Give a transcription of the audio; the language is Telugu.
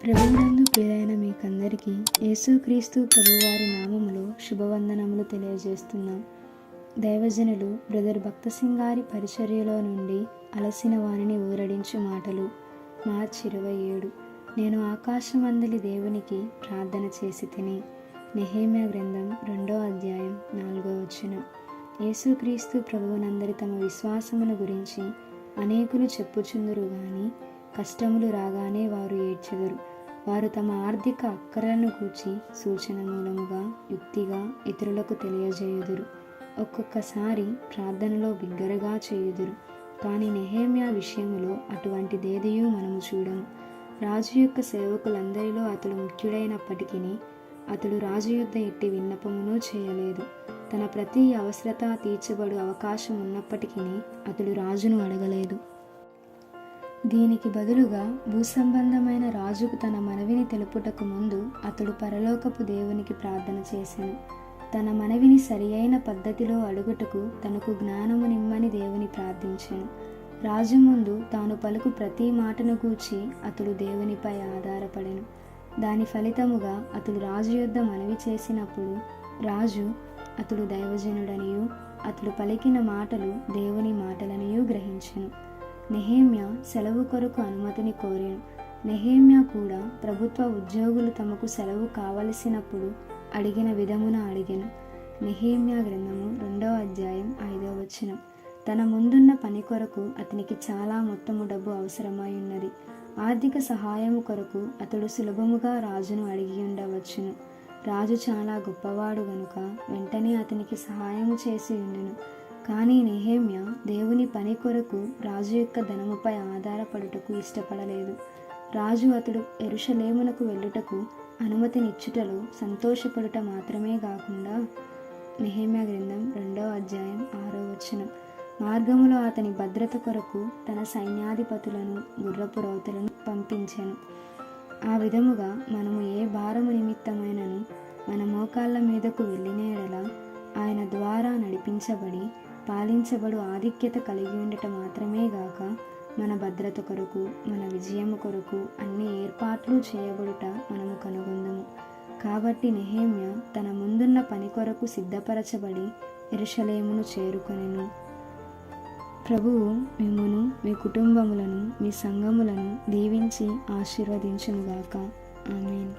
ప్రభువునందు ప్రియైన మీకందరికీ యేసుక్రీస్తు ప్రభువారి నామములో శుభవందనములు తెలియజేస్తున్నాం. దైవజనులు బ్రదర్ భక్తసింగ్ గారి పరిచర్యలో నుండి అలసిన వారిని ఊరడించు మాటలు. మార్చి 27. నేను ఆకాశమందలి దేవునికి ప్రార్థన చేసి తిని. నెహెమ్యా గ్రంథం 2వ అధ్యాయం 4వ వచనం. యేసుక్రీస్తు ప్రభువునందరి తమ విశ్వాసమును గురించి అనేకులు చెప్పుచుందురు గాని కష్టములు రాగానే వారు ఏడ్చెదరు. వారు తమ ఆర్థిక అక్కరలను గూర్చి సూచన మూలముగా యుక్తిగా ఇతరులకు తెలియజేయుదురు. ఒక్కొక్కసారి ప్రార్థనలో బిగ్గరగా చేయుదురు. కానీ నెహెమ్యా విషయములో అటువంటిదేదియూ మనము చూడము. రాజు యొక్క సేవకులందరిలో అతడు ముఖ్యుడైనప్పటికీ అతడు రాజు యొద్ద ఎట్టి విన్నపమును చేయలేదు. తన ప్రతి అవసరత తీర్చబడు అవకాశం ఉన్నప్పటికీ అతడు రాజును అడగలేదు. దీనికి బదులుగా భూసంబంధమైన రాజుకు తన మనవిని తెలుపుటకు ముందు అతడు పరలోకపు దేవునికి ప్రార్థన చేసెను. తన మనవిని సరి అయిన పద్ధతిలో అడుగుటకు తనకు జ్ఞానము నిమ్మని దేవుని ప్రార్థించెను. రాజు ముందు తాను పలుకు ప్రతి మాటను గూర్చి అతడు దేవునిపై ఆధారపడెను. దాని ఫలితముగా అతడు రాజు యొద్ద మనవి చేసినప్పుడు రాజు అతడు దైవజనుడనియు అతడు పలికిన మాటలు దేవుని మాటలనియూ గ్రహించెను. నెహెమ్యా సెలవు కొరకు అనుమతిని కోరెను. నెహెమ్యా కూడా ప్రభుత్వ ఉద్యోగులు తమకు సెలవు కావలసినప్పుడు అడిగిన విధమున అడిగెను. నెహెమ్యా గ్రంథము 2వ అధ్యాయం 5వ వచనం. తన ముందున్న పని కొరకు అతనికి చాలా మొత్తము డబ్బు అవసరమై ఉన్నది. ఆర్థిక సహాయము కొరకు అతడు సులభముగా రాజును అడిగి ఉండవచ్చును. రాజు చాలా గొప్పవాడు గనుక వెంటనే అతనికి సహాయము చేసి ఉండును. కానీ నెహెమ్యా దేవుని పని కొరకు రాజు యొక్క ధనముపై ఆధారపడుటకు ఇష్టపడలేదు. రాజు అతడు యెరూషలేమునకు వెళ్ళుటకు అనుమతినిచ్చుటలో సంతోషపడుట మాత్రమే కాకుండా నెహెమ్యా గ్రంథం 2వ అధ్యాయం 6వ వచనం. మార్గములో అతని భద్రత కొరకు తన సైన్యాధిపతులను గుర్రపు రౌతులను పంపించెను. ఆ విధముగా మనము ఏ భారము నిమిత్తమైనను మన మోకాళ్ళ మీదకు వెళ్ళిన యెడల ఆయన ద్వారా నడిపించబడి పాలించబడు ఆధిక్యత కలిగి ఉండటం మాత్రమే గాక మన భద్రత కొరకు మన విజయము కొరకు అన్ని ఏర్పాట్లు చేయబడుట మనము కనుగొందుము. కాబట్టి నెహెమ్యా తన ముందున్న పని కొరకు సిద్ధపరచబడి యెరూషలేమును చేరుకొనెను. ప్రభువు మిమ్మును మీ కుటుంబములను మీ సంఘములను దీవించి ఆశీర్వదించునుగాక. ఆమేన్.